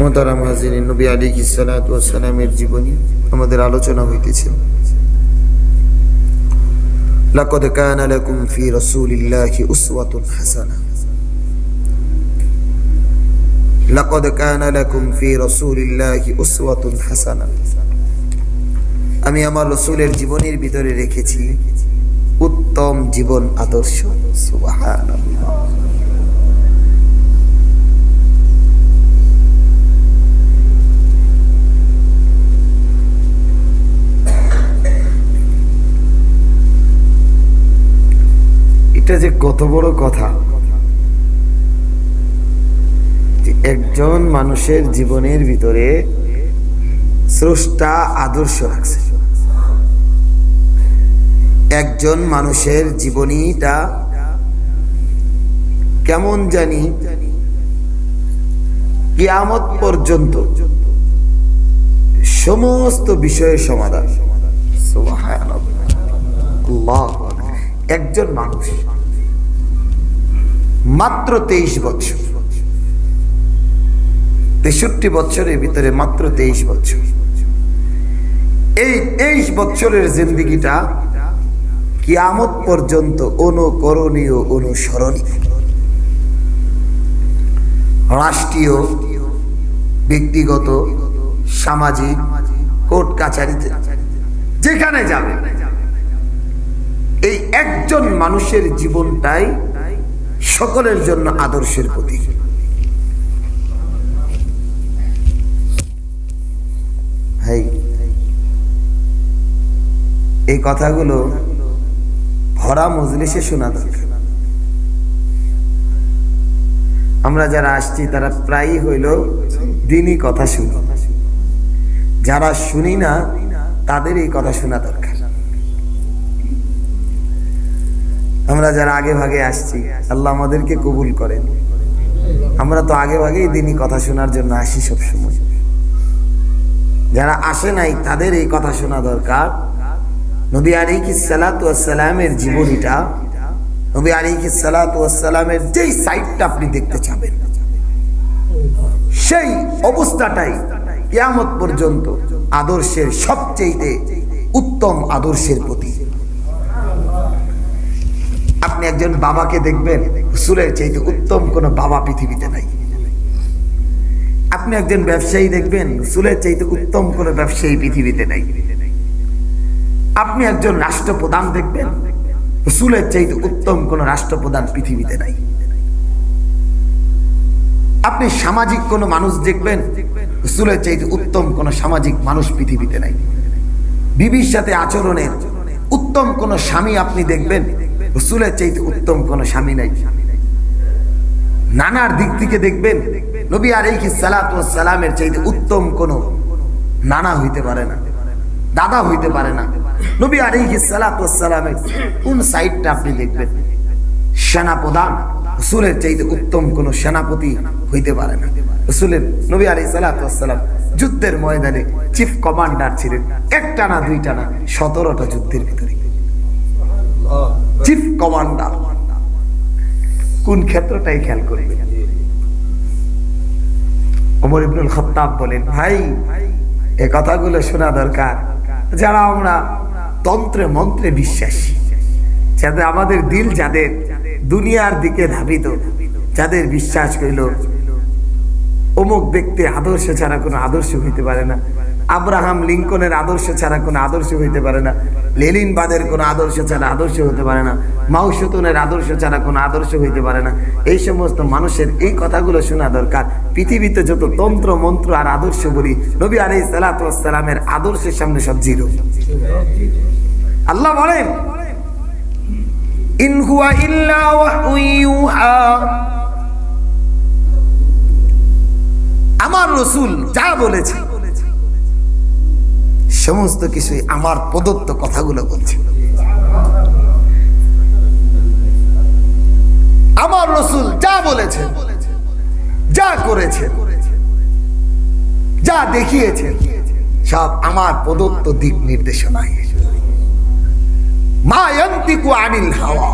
মোহতারাম হাজিরিন, নবী আলাইহিস সালাতু ওয়াস সালামের জীবনী আমাদের আলোচনা হইতেছে। লাকাদ কানা লাকুম ফি রাসূলিল্লাহি উসওয়াতুন হাসানাহ। লাকাদ কানা লাকুম ফি রাসূলিল্লাহি উসওয়াতুন হাসানাহ। আমি আমার রাসূলের জীবনের ভিতরে রেখেছি উত্তম জীবন আদর্শ। সুবহানাল্লাহ। এটা যে কত বড় কথা যে একজন মানুষের জীবনের ভিতরে স্রষ্টা আদর্শ রাখছে। একজন মানুষের জীবনীটা কেমন জানি কিয়ামত পর্যন্ত সমস্ত বিষয়ের সমাধান। সুবহানাল্লাহ। একজন মানুষ মাত্র 23 বছর, 63 বছরের ভিতরে মাত্র 23 বছর। এই 23 বছরের জিন্দেগিটা কিয়ামত পর্যন্ত অনুকরণীয়, অনুসরণীয়। রাষ্ট্রীয়, ব্যক্তিগত, সামাজিক, কোর্ট কাছারিতে যেখানে যাবে, এই একজন মানুষের জীবনটাই সকলের জন্য আদর্শের প্রতীক। এই কথাগুলো ভরা মজলিসে শোনা দরকার। আমরা যারা আসছি তারা প্রায়ই হইল দিনই কথা শুনি, যারা শুনি না তাদের এই কথা শোনা দরকার। আমরা যারা আগে ভাগে আসছি, আল্লাহ আমাদেরকে কবুল করেন। আমরা তো আগে ভাগেই দিনই কথা শোনার জন্য আসি সবসময়। যারা আসে নাই তাদের এই কথা শোনা দরকার। নবী আলাইহিস সালাতু ওয়াস সালামের জীবনীটা, নবী আলাইহিস সালাতু ওয়াস সালামের যেই সাইডটা আপনি দেখতে চাবেন, সেই অবস্থাটাই কিয়ামত পর্যন্ত আদর্শের সবচেয়ে উত্তম আদর্শের প্রতীক। আপনি একজন বাবাকে দেখবেন, রাসূলের চাইতে উত্তম কোন বাবা পৃথিবীতে নাই। আপনি একজন ব্যবসায়ী দেখবেন, রাসূলের চাইতে উত্তম কোন ব্যবসায়ী পৃথিবীতে নাই। আপনি একজন রাষ্ট্রপ্রধান দেখবেন, রাসূলের চাইতে উত্তম কোন রাষ্ট্রপ্রধান পৃথিবীতে নাই। আপনি সামাজিক কোন মানুষ দেখবেন, রাসূলের চাইতে উত্তম কোন সামাজিক মানুষ পৃথিবীতে নাই। বিবির সাথে আচরণের উত্তম কোন স্বামী আপনি দেখবেন, রাসূলের চাইতে উত্তম কোন স্বামী নাই। নানার দিক থেকে দেখবেন, নবী আলাইহিস সালাতু ওয়াস সালামের চাইতে উত্তম কোন নানা হইতে পারে না, দাদা হইতে পারে না। নবী আলাইহিস সালাতু ওয়াস সালামের কোন সাইডটা আপনি দেখবেন, সেনাপ্রধান রাসূলের চাইতে উত্তম কোন সেনাপতি হইতে পারে না। রাসূলের, নবী আলাইহিস সালাতু ওয়াস সালাম যুদ্ধের ময়দানে চিফ কমান্ডার ছিলেন। একটা না দুইটা না, 17টা যুদ্ধের ভিতরে চিফ কমান্ডার। কোন ক্ষেত্রটাই খেয়াল করবে। ওমর ইবনুল খাত্তাব বলেন, ভাই এ কথাগুলো শোনা দরকার। যারা আমরা তন্ত্রে মন্ত্রে বিশ্বাসী, যাদের আমাদের দিল যাদের দুনিয়ার দিকে ধাবিত, যাদের বিশ্বাস করিল অমুক ব্যক্তির আদর্শ ছাড়া কোনো আদর্শ হইতে পারে না, আব্রাহাম লিঙ্কনের আদর্শ ছাড়া কোনো আদর্শ হইতে পারে না, লেনিনবাদের কোনো আদর্শ ছাড়া আদর্শ হইতে পারে না, মাও সেতুনের আদর্শ ছাড়া কোনো আদর্শ হইতে পারে না। এই সমস্ত মানুষের এই কথাগুলো শোনা দরকার। পৃথিবীতে যত তন্ত্র মন্ত্র আর আদর্শ বলি, নবী আলাইহিস সালাতু ওয়াস সালামের আদর্শের সামনে সব জিরো। আল্লাহ বলেন, ইন হুয়া ইল্লা ওয়াহয়ু ইউহা। আমার রাসূল যা বলেছে সমস্ত কিছুই আমার প্রদত্ত কথাগুলো বলছে। আমার রাসূল যা বলেছে, যা করেছে, যা দেখিয়েছে, সব আমার প্রদত্ত দিক নির্দেশনায়। মা ইয়ান্তিকু আনিল হাওয়া,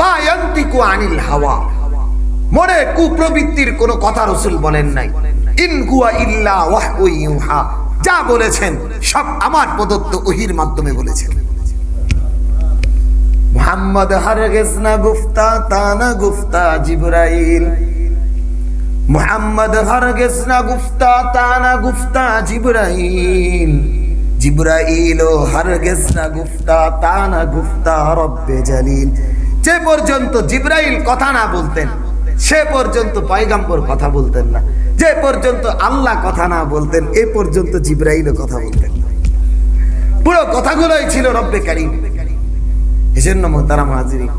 মা ইয়ান্তিকু আনিল হাওয়া। মনে কুপ্রবৃত্তির কোনো কথা রাসূল বলেন নাই। ইন হুয়া ইল্লা ওয়াহয়ু ইউহা, যা বলেছেন সব আমার প্রদত্ত ওহীর মাধ্যমে বলেছেন। মুহাম্মদ হারগিজ না গুফতা তানা গুফতা জিবরাইল, মুহাম্মদ হারগিজ না গুফতা তানা গুফতা জিবরাইল, জিবরাইল হারগিজ না গুফতা তানা গুফতা রব্বে জালিল। যে পর্যন্ত জিবরাইল কথা না বলতেন সে পর্যন্ত পয়গম্বর কথা বলতেন না, যে পর্যন্ত আল্লাহ কথা না বলতেন এ পর্যন্ত জিবরাইলও কথা বলতেন না। পুরো কথাগুলোই ছিল রব্বে কারীম। এজন্য মোহতারাম হাজিরিন,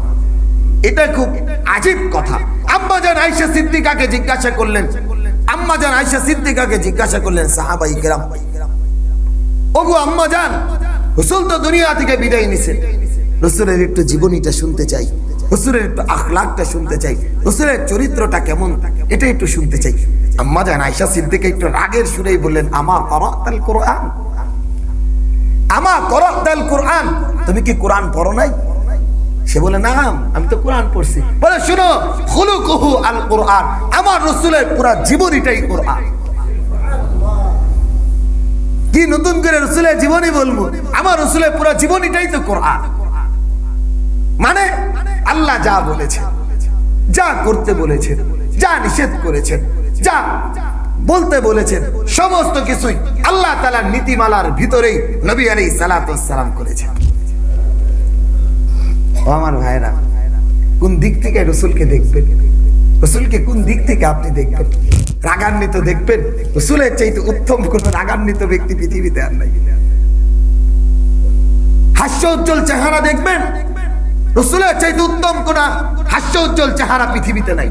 এটা খুব আজীব কথা। আম্মাজান আয়েশা সিদ্দিকাকে জিজ্ঞাসা করলেন, আম্মাজান আয়েশা সিদ্দিকাকে জিজ্ঞাসা করলেন সাহাবায়ে কেরাম, ওগো আম্মাজান, রাসূল তো দুনিয়া থেকে বিদায় নিছেন, রাসূলের একটু জীবনীটা শুনতে চাই, রাসূলের একটু আখলাকটা শুনতে চাই, রাসূলের চরিত্রটা কেমন এটা একটু শুনতে চাই। আম্মাজান আয়েশা সিদ্দিকা একটু রাগের সুরেই বললেন, আমা করাতাল কোরআন, আমা করাতাল কোরআন, তুমি কি কোরআন পড়ো নাই? সে বলে, না আমি তো কোরআন পড়ছি। বলে, শুনো, খুলুকুহু আল কোরআন, আমার রাসূলের পুরো জীবনীটাই কোরআন। কি নতুন করে রাসূলের জীবনী বলবো? আমার রাসূলের পুরো জীবনীটাই তো কোরআন। মানে আল্লাহ যা বলেছেন, যা করতে বলেছেন, যা নিষেধ করেছেন, যা বলতে বলেছেন, সমস্ত কিছুই আল্লাহ তাআলার নীতিমালার ভিতরেই নবী আলাইহিস সালাতু ওয়াস সালাম করেছেন। ও আমার ভাইরা, কোন দিক থেকে রাসূলকে দেখবেন? রাসূলকে কোন দিক থেকে আপনি দেখবেন? রাগান্বিত দেখবেন? রাসূলের চাইতে উত্তম কোন রাগান্বিত ব্যক্তি পৃথিবীতে আর নাই। হাস্যোজ্জ্বল চেহারা দেখবেন? রাসূলের চাইতে উত্তম কোন হাস্যোজ্জ্বল চেহারা পৃথিবীতে নাই।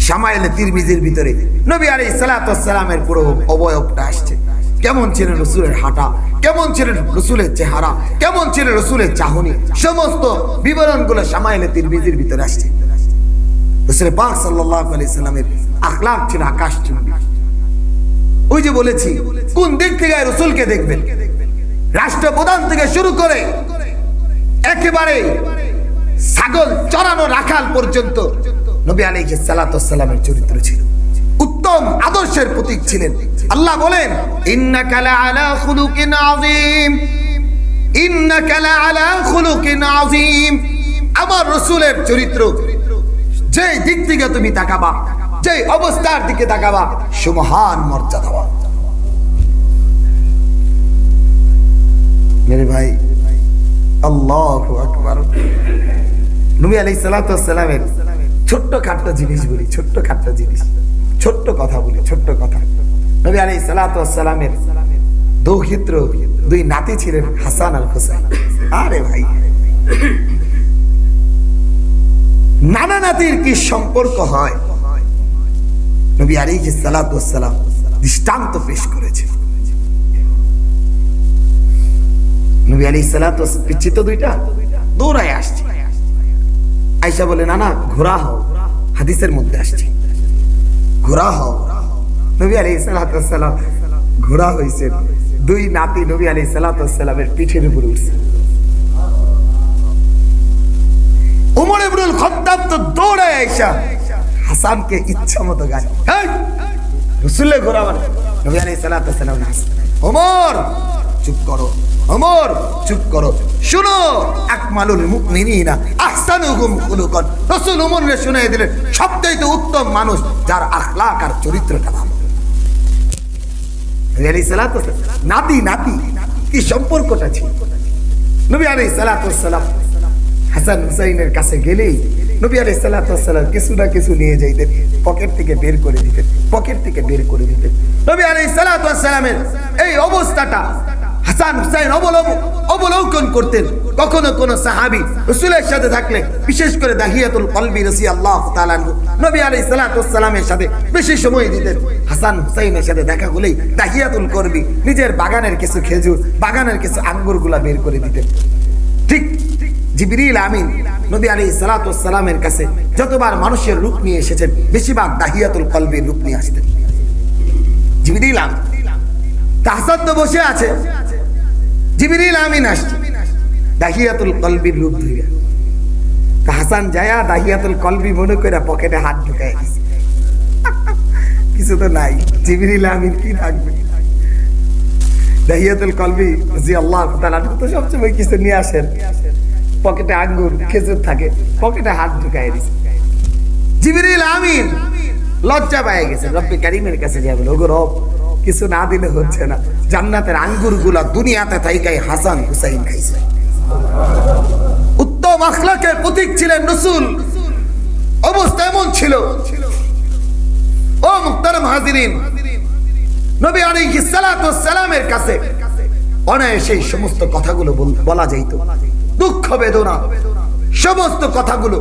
শামায়েলে তিরমিজির ভিতরে নবী আলাইহিস সালাতু ওয়াস সালামের পুরো অবয়বটা আসছে। কেমন ছিলেন রাসূলের হাঁটা, কেমন ছিলেন রাসূলের চেহারা, কেমন ছিলেন রাসূলের চাহনি, সমস্ত বিবরণগুলো শামায়েলে তিরমিজির ভিতরে আসছে। রাসূল পাক সাল্লাল্লাহু আলাইহি সাল্লামের আখলাক ছিল আকাশচুম্বী। ওই যে বলেছি, কোন দিক থেকে রাসূলকে দেখবেন? রাষ্ট্রপ্রধান থেকে শুরু করে একেবারে ছাগল চরানো রাখাল পর্যন্ত নবী আলাইহিস সালাতু ওয়াস সালামের চরিত্র ছিল, উত্তম আদর্শের প্রতীক ছিলেন। আল্লাহ বলেন, ইন্নাকা লাআলা খুলুকিন আযীম, ইন্নাকা লাআলা খুলুকিন আযীম। আমার রাসূলের চরিত্র যে দিক থেকে তুমি তাকাবা, যে অবস্থার দিকে তাকাবা, সুমহান মর্যাদাবান। মেরে ভাই, আল্লাহু আকবার। নবী আলাইহিস সালাতু ওয়াস সালামের ছোট্ট খাট্ট জিনিস বলি, ছোট্ট খাট্ট জিনিস, ছোট্ট কথা বলি, ছোট্ট কথা। নবী আলাইহিস সালাতু ওয়াস সালামের দৌহিত্র দুই নাতি ছিলেন, হাসান আর হুসাইন। আরে ভাই, নানা নাতির কি সম্পর্ক হয় নবী আলাইহিস সালাতু ওয়াস সালাম দৃষ্টান্ত পেশ করেছেন। নবী আলাইহিস সালাতু ওয়াস পিচ্চিত দুইটা দৌড়ায় আসছে। আয়েশা বলে, না না, ঘোড়া হও, হাদিসের মধ্যে আসছে ঘোড়া হও। নবী আলাইহিস সালাতু ওয়াস সালাম ঘোড়া হইছেন, দুই নাতি নবী আলাইহিস সালাতু ওয়াস সালামের পিঠের উপরে উঠছে। ওমর ইবনুল খাত্তাব তো দৌড়ায় আয়েশা হাসানকে ইচ্ছামতো গালি, এই রাসূলের ঘোড়া মানে। নবী আলাইহিস সালাতু ওয়াস সালাম, ওমর চুপ করো, ওমর চুপ করো, শুনো, আকমালুল মুমিনিনা আহসানুহুম খুলুকান। রাসূল ওমরকে শুনিয়ে দিলেন, সবচেয়ে উত্তম মানুষ যার আখলাক আর চরিত্রটা ভালো। নবী আলাইহিস সালাতু ওয়াস সালাম নাতি নাতি কি সম্পর্কটা ছিল। নবী আলাইহিস সালাতু ওয়াস সালাম হাসান হুসাইনের কাছে গেলেই নবী আলাইহিস সালাতু ওয়াস সালাম কিছু না কিছু নিয়ে যাইতেন, পকেট থেকে বের করে দিতেন, পকেট থেকে বের করে দিতেন। নবী আলাইহিস সালাতু ওয়াস সালামের এই অবস্থাটা হাসান হুসাইন অবলোকন করতেন। কখনো কোন সাহাবী রাসূলের সাথে থাকলে, বিশেষ করে দাহিয়াতুল কলবি রাদিয়াল্লাহু তাআলা আনহু নবী আলাইহিস সালাতু ওয়াস সালামের সাথে বেশি সময় দিতেন। হাসান হুসাইনের সাথে দেখা হলেই দাহিয়াতুল কলবি নিজের বাগানের কিছু খেজুর, বাগানের কিছু আঙ্গুরগুলা বের করে দিতেন। ঠিক জিবরিল আমিন নবী আলাইহিস সালাতু ওয়াস সালামের কাছে যতবার মানুষের রূপ নিয়ে এসেছেন, বেশিরভাগ দাহিয়াতুল কলবির রূপ নিয়ে আসতেন। জিবরিল আমিন তাহসাদ তো বসে আছে, জিবরিল আমিন আসছে দাহিয়াতুল কলবির রূপ ধরে। হাসান যায়া দাহিয়াতুল কলবি মনে করে পকেটে হাত ঢুকায় দিছে। কিছু তো নাই, জিবরিল আমিন কি থাকবে। দাহিয়াতুল কলবি জি আল্লাহ তাআলা তো সবসময় কিছু নিয়ে আসেন, পকেটে আঙ্গুর খেজুর থাকে, পকেটে হাত ঢুকায় দিছে। জিবরিল আমিন লজ্জা পেয়ে গেছে, রব্বে কারীমের কাছে যাবে, ওগো রব কিছু না দিলে হচ্ছে না, জান্নাতের আঙ্গুরগুলা দুনিয়াতে থাইকাই হাসান হুসাইন খাইছে। উত্তম আখলাকের প্রতীক ছিলেন রাসূল, অবস্থা এমন ছিল। ও মুহতারাম হাজিরিন, নবী আলাইহিস সালাতু ওয়াস সালামের কাছে অনায়াসে সেই সমস্ত কথাগুলো বলা যাইত, দুঃখ বেদনা সমস্ত কথাগুলো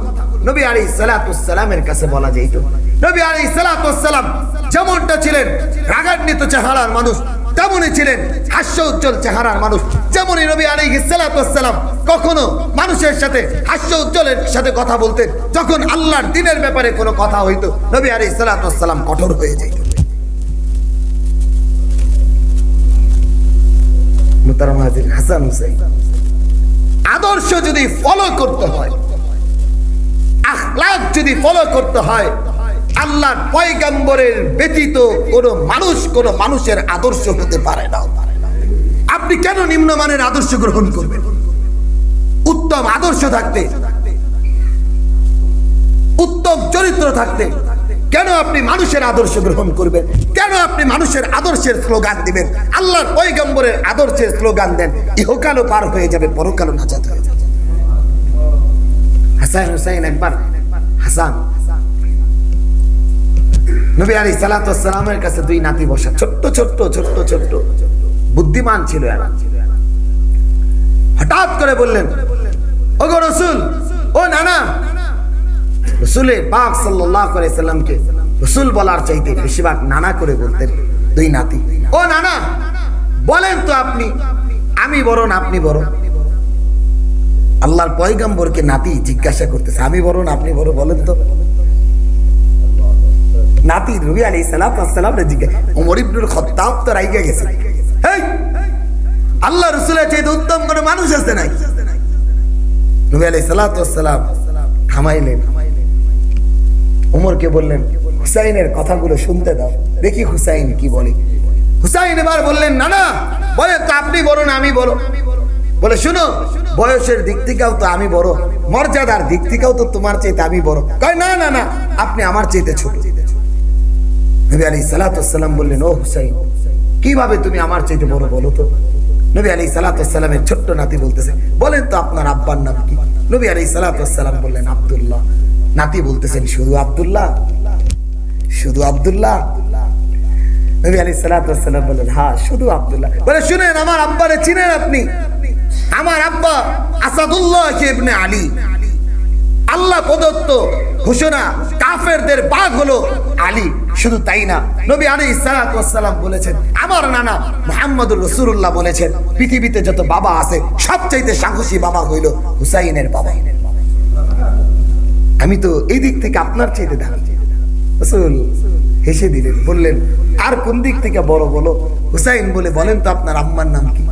নবী আলাইহিস সালাতু ওয়াস সালামের কাছে বলা যাইত। নবী আলাইহিস সালাতু ওয়াস সালাম যেমনটা ছিলেন রাগান্বিত চেহারার মানুষ, তেমনই ছিলেন হাস্য উজ্জ্বল চেহারার মানুষ। যেমনই নবী আলাইহিস সালাতু ওয়াস সালাম কখনো মানুষের সাথে হাস্য উজ্জ্বলের সাথে কথা বলতেন, যখন আল্লাহর দ্বীনের ব্যাপারে কোনো কথা হইতো নবী আলাইহিস সালাতু ওয়াস সালাম কঠোর হয়ে যেতেন। মুহতারাম হাজির, হাসান হুসাইন আদর্শ যদি ফলো করতে হয়, আখলাক যদি ফলো করতে হয়, আল্লাহর পয়গম্বরের ব্যতীত কোনো মানুষের আদর্শ হতে পারে না। আপনি কেন নিম্নমানের আদর্শ গ্রহণ করবেন? উত্তম আদর্শ থাকতে, উত্তম চরিত্র থাকতে কেন আপনি মানুষের আদর্শ গ্রহণ করবেন? কেন আপনি মানুষের আদর্শের স্লোগান দিবেন? আল্লাহর পয়গম্বরের আদর্শের স্লোগান দেন, ইহকালও পার হয়ে যাবে, পরকালও নাজাত হয়ে যাবে। হাসান হুসাইন একবার, হাসান নবী আলাইহিস সালাতু ওয়াস সালামের কাছে দুই নাতি বসা, ছোট্ট ছোট্ট ছোট্ট ছোট্ট, বুদ্ধিমান ছিল এরা। হঠাৎ করে বললেন, ওগো রাসূল, ও নানা। রাসূল পাক সাল্লাল্লাহু আলাইহি সাল্লামকে রাসূল বলার চাইতে বেশিরভাগ নানা করে বলতেন দুই নাতি। ও নানা, বলেন তো আপনি, আমি বড় না আপনি বড়? আল্লাহর পয়গম্বরকে নাতি জিজ্ঞাসা করতেছে, আমি বড় না আপনি বড়, বলেন তো। নাতি নবী আলাইহিস সালাতু ওয়াস সালাম জিজ্ঞাসা, ওমর ইবনুল খাত্তাব তো রাইগা গেছে, এই আল্লাহ রাসূলের চাইতে উত্তম কোন মানুষ আছে নাকি? নবী আলাইহিস সালাতু ওয়াস সালাম থামাইলেন, ওমরকে বললেন, হুসাইনের কথাগুলো শুনতে দাও, দেখি হুসাইন কি বলে। হুসাইন এবার বললেন, না না, বলেন তো আপনি বড় না আমি বড়? বলে, শুনো, বয়সের দিক থেকেও তো আমি বড়, মর্যাদার দিক থেকেও তো তোমার চাইতে আমি বড়। কয়, না না না, আপনি আমার চাইতে ছোট। নবী আলাইহিস সালাতু ওয়াস সালাম বললেন, ও হুসাইন, কিভাবে তুমি আমার চাইতে বড় বলো তো? নবী আলাইহিস সালাতু ওয়াস সালামের ছোট্ট নাতি বলতেছে, বলেন তো আপনার আব্বার নাম কি? নবী আলাইহিস সালাতু ওয়াস সালাম বললেন, আব্দুল্লাহ। নাতি বলতেছেন, শুধু আব্দুল্লাহ? শুধু আব্দুল্লাহ? নবী আলাইহিস সালাতু ওয়াস সালাম বললেন, হ্যাঁ শুধু আব্দুল্লাহ। বলে, শুনেন, আমার আব্বারে চিনেন আপনি? আমার আব্বা আসাদুল্লাহ ইবনে আলী, আল্লাহ প্রদত্ত ঘোষণা, কাফেরদের বাঘ হলো আলী। শুধু তাই না, নবী আলাইহিস সালাতু ওয়াস সালাম বলেছেন, আমার নানা মুহাম্মদুর রাসূলুল্লাহ বলেছেন, পৃথিবীতে যত বাবা আছে সবচাইতে সাহসী বাবা হইল হুসাইনের বাবা। আমি তো এই দিক থেকে আপনার চাইতে দামি। রাসূল হেসে দিলেন, বললেন, আর কোন দিক থেকে বড় বলো? হুসাইন বলে, বলেন তো আপনার আম্মার নাম কি?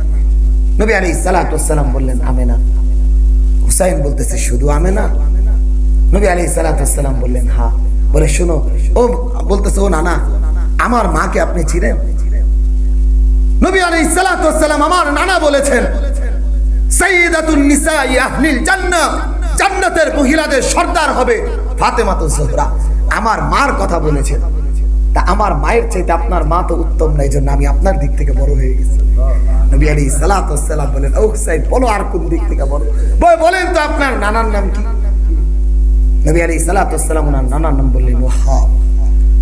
নবী আলাইহিস সালাতু ওয়াস সালাম বললেন, আমেনা। হুসাইন বলতেছে, শুধু আমেনা? নবী আলাইহিস সালাতু ওয়াস সালাম বললেন, হ্যাঁ। বলে, শুনো, ও বলতেছে, ও নানা, আমার মাকে আপনি চিনেন? নবী আলাইহিস সালাতু ওয়াস সালাম আমার নানা বলেছেন, সাইয়্যিদাতুন নিসাই আহলিল জান্নাহ, জান্নাতের মহিলাদের সর্দার হবে ফাতেমাতুজ জোহরা। আমার মার কথা বলেছেন, তা আমার মায়ের চাইতে আপনার মা তো উত্তম না, এইজন্য আমি আপনার দিক থেকে বড় হয়ে গেছি। নবী আলাইহিস সালাতু ওয়াস সালাম বলেন, ও হুসাইন, বলো আর কোন দিক থেকে বড়? বলেন তো আপনার নানার নাম কি? নবী আলাইহিস সালাতু ওয়াস সালাম ওনার নানার নাম বললেন, ওয়াহাব।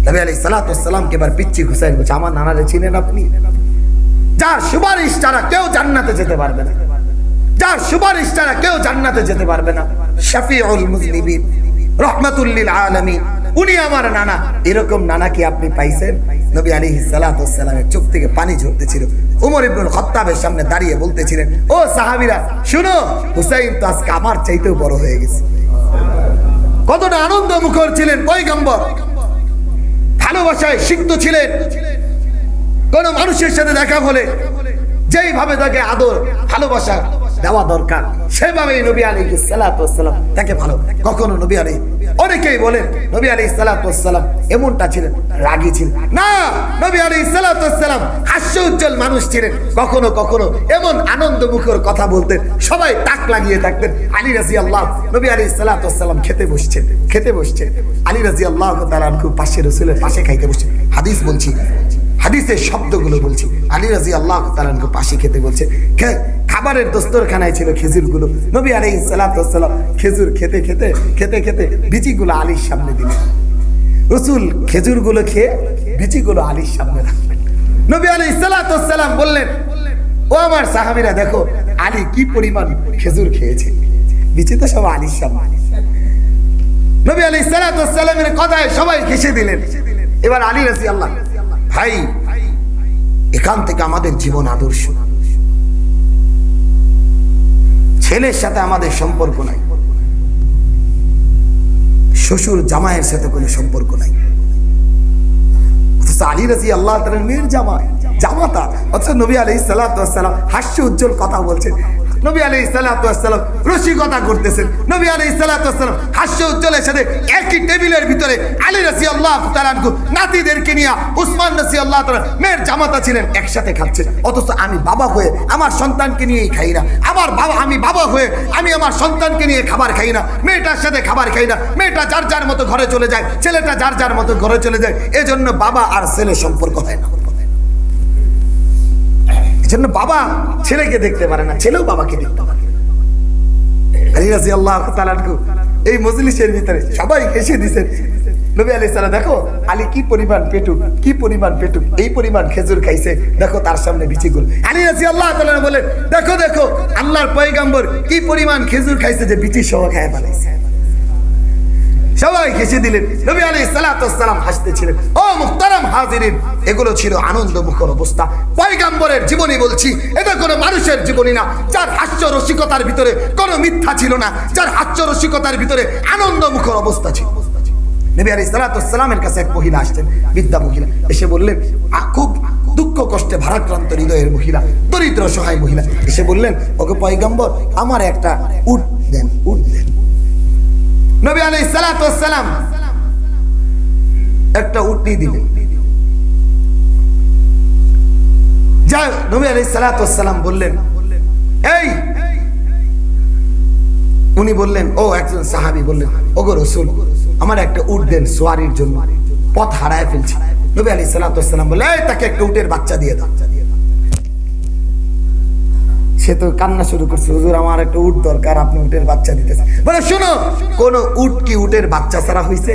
নবী আলাইহিস সালাতু ওয়াস সালামকে এবার পিচ্চি হুসাইন বলছে, আমার নানারে চিনেন আপনি? যার সুপারিশ ছাড়া কেউ জান্নাতে যেতে পারবে না, যার সুপারিশ ছাড়া কেউ জান্নাতে যেতে পারবে না, শাফিউল মুজনিবিন, রাহমাতুল লিল আলামিন, উনি আমার নানা। এরকম নানা কি আপনি পাইছেন? নবী আলাইহিস সালাতু ওয়াস সালামের চোখ থেকে পানি ঝরতেছিল। ওমর ইবনুল খাত্তাবের সামনে দাঁড়িয়ে বলতেছিলেন, ও সাহাবীরা, শুনো, হুসাইন তো আজকে আমার চাইতেও বড় হয়ে গেছে। কতটা আনন্দ মুখর ছিলেন পয়গম্বর, ভালোবাসায় সিক্ত ছিলেন। কোন মানুষের সাথে দেখা হলে যেইভাবে তাকে আদর ভালোবাসা দেওয়া দরকার, সেভাবেই নবী আলাইহিস সালাতু ওয়াস সালাম তাকে ভালো। কখনো নবী আলাইহিস, অনেকেই বলেন নবী আলাইহিস সালাতু ওয়াস সালাম এমনটা ছিলেন, রাগী ছিলেন না। নবী আলাইহিস সালাতু ওয়াস সালাম হাস্য উজ্জ্বল মানুষ ছিলেন। কখনো কখনো এমন আনন্দমুখর কথা বলতেন, সবাই তাক লাগিয়ে থাকতেন। আলী রাদিয়াল্লাহু, নবী আলাইহিস সালাতু ওয়াস সালাম খেতে বসছেন, আলী রাদিয়াল্লাহু তাআলা আনহু পাশে, রাসূলের পাশে খাইতে বসছেন। হাদিস বলছি, হাদিসের শব্দগুলো বলছি। আলী রাদিয়াল্লাহু তাআলা আনহু পাশে খেতে বলছে। খাবারের দস্তরখানায় ছিল খেজুরগুলো। নবী আলাইহিস সালাতু ওয়াস সালাম খেজুর খেতে বিচিগুলো আলীর সামনে দিলেন। রাসূল খেজুরগুলো খেয়ে বিচিগুলো আলীর সামনে রাখলেন। নবী আলাইহিস সালাতু ওয়াস সালাম বললেন, ও আমার সাহাবীরা, দেখো আলী কি পরিমাণ খেজুর খেয়েছে, বিচি তো সব আলীর সামনে। নবী আলাইহিস সালাতু ওয়াস সালামের কথায় সবাই হেসে দিলেন। এবার আলী রাদিয়াল্লাহু, ভাই এখান থেকে আমাদের জীবন আদর্শ। ছেলের সাথে আমাদের সম্পর্ক নাই, শ্বশুর জামাইয়ের সাথে কোনো সম্পর্ক নাই। অথচ আলী রাদিয়াল্লাহু তাআলার মেয়ের জামাতা, অথচ নবী আলাইহিস সালাতু ওয়াস সালাম হাস্য উজ্জ্বল কথা বলছেন। নবী আলাইহিস সালাতু ওয়াস সালাম রসিকতা করতেছেন। নবী আলাইহিস সালাতু ওয়াস সালাম হাস্য উজ্জ্বলের সাথে একই টেবিলের ভিতরে আলী রাদিয়াল্লাহু তাআলা আনহু নাতিদেরকে নিয়ে, উসমান রাদিয়াল্লাহু তাআলা মেয়ের জামাতা ছিলেন, একসাথে খাচ্ছেন। অথচ আমি বাবা হয়ে আমার সন্তানকে নিয়েই খাই না, আমি বাবা হয়ে আমি আমার সন্তানকে নিয়ে খাবার খাই না, মেয়েটার সাথে খাবার খাই না। মেয়েটা যার যার মতো ঘরে চলে যায়, ছেলেটা যার যার মতো ঘরে চলে যায়। এজন্য বাবা আর ছেলে সম্পর্ক হয় না। এজন্য বাবা ছেলেকে দেখতে পারে না, ছেলেও বাবাকে দেখতে পারে। আলী রাদিয়াল্লাহু তাআলা আনহু এই মজলিসের ভিতরে সবাই হেসে দিয়েছেন। নবী আলাইহিস সালাম, দেখো আলী কি পরিমাণ পেটুক, এই পরিমাণ খেজুর খাইছে, দেখো তার সামনে বিচিগুলো। আলী রাদিয়াল্লাহু তাআলা বলেন, দেখো আল্লাহর পয়গম্বর কি পরিমাণ খেজুর খাইছে যে বিচি সহ খায় ফেলাইছে। সবাই হেসে দিলেন। নবী আলাইহিস সালাতু ওয়াস সালাম হাসতেছিলেন। ও মুহতারাম হাজিরিন, এগুলো ছিল আনন্দমুখর অবস্থা। পয়গম্বরের জীবনী বলছি, এটা কোনো মানুষের জীবনী না, যার হাস্য রসিকতার ভিতরে কোনো মিথ্যা ছিল না, যার হাস্য রসিকতার ভিতরে আনন্দমুখর অবস্থা ছিল। নবী আলাইহিস সালাতু ওয়াস সালামের কাছে এক মহিলা আসছেন, বৃদ্ধা মহিলা এসে বললেন, খুব দুঃখ কষ্টে ভারাক্রান্ত হৃদয়ের মহিলা, দরিদ্র সহায় মহিলা এসে বললেন, ওকে পয়গম্বর আমার একটা উট দেন। নবী আলাইহিস সালাতু ওয়াস সালাম একটা উটনি দিলেন। যা নবী আলাইহিস সালাতু ওয়াস সালাম বললেন, এই, উনি বললেন, ও একজন সাহাবী বললেন, ওগো রাসূল আমার একটা উট দেন সোয়ারির জন্য, পথ হারায় ফেলছি। নবী আলাইহিস সালাতু ওয়াস সালাম বললেন, এই তাকে একটা উটের বাচ্চা দিয়ে দাও। সে তো কান্না শুরু করছে, হুজুর আমার একটা উট দরকার, আপনি উটের বাচ্চা দিতেছেন। বলে, শোনো, কোন উট কি উটের বাচ্চা ছাড়া হইছে?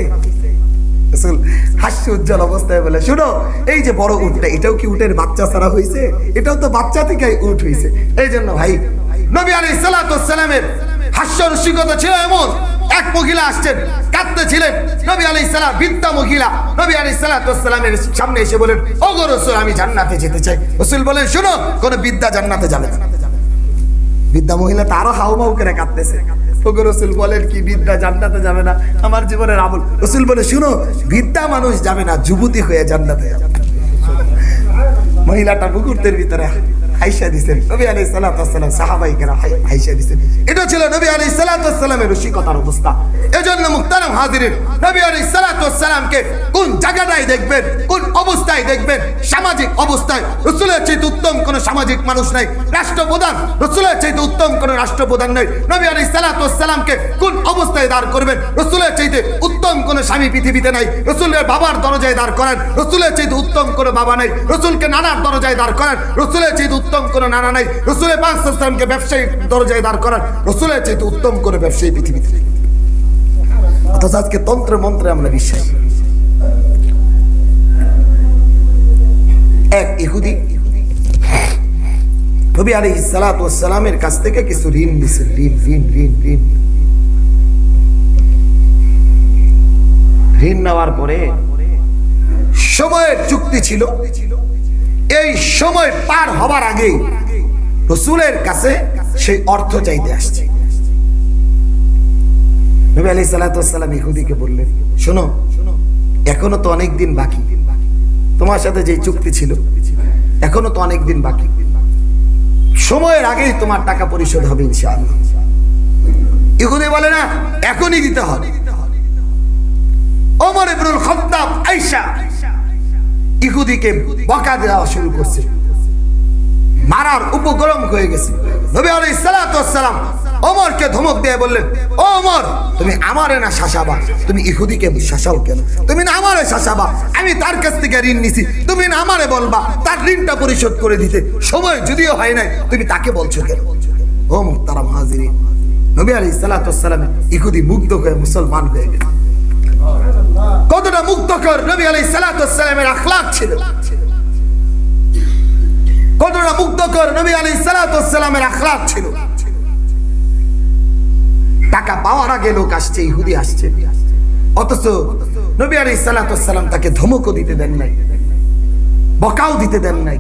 রাসূল হাস্য উজ্জ্বল অবস্থায় বলে, শোনো, এই যে বড় উটটা, এটাও কি উটের বাচ্চা ছাড়া হইছে? এটাও তো বাচ্চা থেকে উট হইছে। এই জন্য ভাই নবী আলাইহিস সালাতু ওয়াস সালামের হাস্য রসিকতা ছিল এমন। এক মহিলা আসছেন, কাঁদতেছিলেন। নবী আলাইহিস সালাম, বৃদ্ধা মহিলা, নবী আলাইহিস সালাতু ওয়াস সালামের সামনে এসে বলেন, ওগো রাসূল আমি জান্নাতে যেতে চাই। রাসূল বলেন, শোনো, কোন বৃদ্ধা জান্নাতে যাবে না। বৃদ্ধা মহিলাটা আরো হাউমাউ করে কাঁদতেছে। ওগো রাসূল বলেন, কি বৃদ্ধা জান্নাতে যাবে না? আমার জীবনের আমল। রাসূল বলে, শুনো, বৃদ্ধা মানুষ যাবে না, যুবতী হয়ে জান্নাতে যাবে। মহিলাটা মুহূর্তের ভিতরে হাইসা দিয়েছেন। নবী আলাইহিস সালাতু ওয়াস সালাম সাহাবায়ে কেরাম হাইসা দিয়েছেন। এটা ছিল নবী আলাইহিস সালাতু ওয়াস সালামের রসিকতার অবস্থা। এজন্য মুহতারাম হাজিরিন, নবী আলাইহিস সালাতু ওয়াস সালামকে কোন জায়গাটায় দেখবেন, কোন অবস্থায় দেখবেন, সামাজিক অবস্থায় রাসূলের চেয়ে উত্তম কোন সামাজিক মানুষ নাই। রাষ্ট্রপ্রধান, রাসূলের চেয়ে উত্তম কোন রাষ্ট্রপ্রধান নাই। নবী আলাইহিস সালাতু ওয়াস সালামকে কোন অবস্থায় দাঁড় করবেন, রাসূলের চেয়ে উত্তম কোন স্বামী পৃথিবীতে নাই। রাসূলের বাবার দরজায় দাঁড় করান, রাসূলের চেয়ে উত্তম কোন বাবা নাই। রাসূলকে নানার দরজায় দাঁড় করান, রাসূলের চেয়ে উত্তম কোন নানা নাই। রাসূলের পাক সাল্লাল্লাহু আলাইহি ওয়াসাল্লামকে ব্যবসায়ী দরজায় দাঁড় করান, রাসূলের চেয়ে উত্তম কোন ব্যবসায়ী পৃথিবীতে নেই। অথচ আজকে তন্ত্র মন্ত্রে আমরা বিশ্বাসী। এক ইহুদি নবী আলাইহিস সালাতু ওয়াস সালামের কাছ থেকে কিছু ঋণ নিছে। ঋণ নেওয়ার পরে সময়ের চুক্তি ছিল, এই সময় পার হবার আগে রাসূলের কাছে সেই অর্থ চাইতে আসছে। নবী আলাইহিস সালাতু ওয়াস সালাম ইহুদিকে বললেন, শোনো, এখনো তো অনেক দিন বাকি, তোমার সাথে যে চুক্তি ছিল এখনো তো অনেক দিন বাকি, সময়ের আগেই তোমার টাকা পরিশোধ হবে ইনশাআল্লাহ। ইহুদি বলে না এখনই দিতে হবে। ওমর ইবনুল খাত্তাব আয়েশা ইহুদিকে বকা দেওয়া শুরু করছে, মারার উপক্রম হয়ে গেছে। নবী আলাইহিস সালাতু ওয়াস সালাম ওমরকে ধমক দিয়ে বললেন, ও ওমর, তুমি আমারে না শাসাবা, তুমি ইহুদিকে শাসাও কেন? তুমি না আমারে শাসাবা, আমি তার কাছ থেকে ঋণ নিছি, তুমি না আমারে বলবা তার ঋণটা পরিশোধ করে দিতে, সময় যদিও হয় নাই, তুমি তাকে বলছো কেন? ও মুহতারাম হাজিরিন, নবী আলাইহিস সালাতু ওয়াস সালাম ইহুদি মুগ্ধ হয়ে মুসলমান হয়ে গেল। কতটা মুগ্ধকর নবী আলাইহিস সালাতু ওয়াস সালামের আখলাক ছিল, কতটা মুগ্ধকর নবী আলাইহিস সালাতু ওয়াস সালামের আখলাক ছিল। টাকা পাওয়ার আগে লোক আসছে, ইহুদি আসছে, অথচ নবী আলাইহিস সালাতু ওয়াস সালাম তাকে ধমকও দিতে দেন নাই, বকাও দিতে দেন নাই,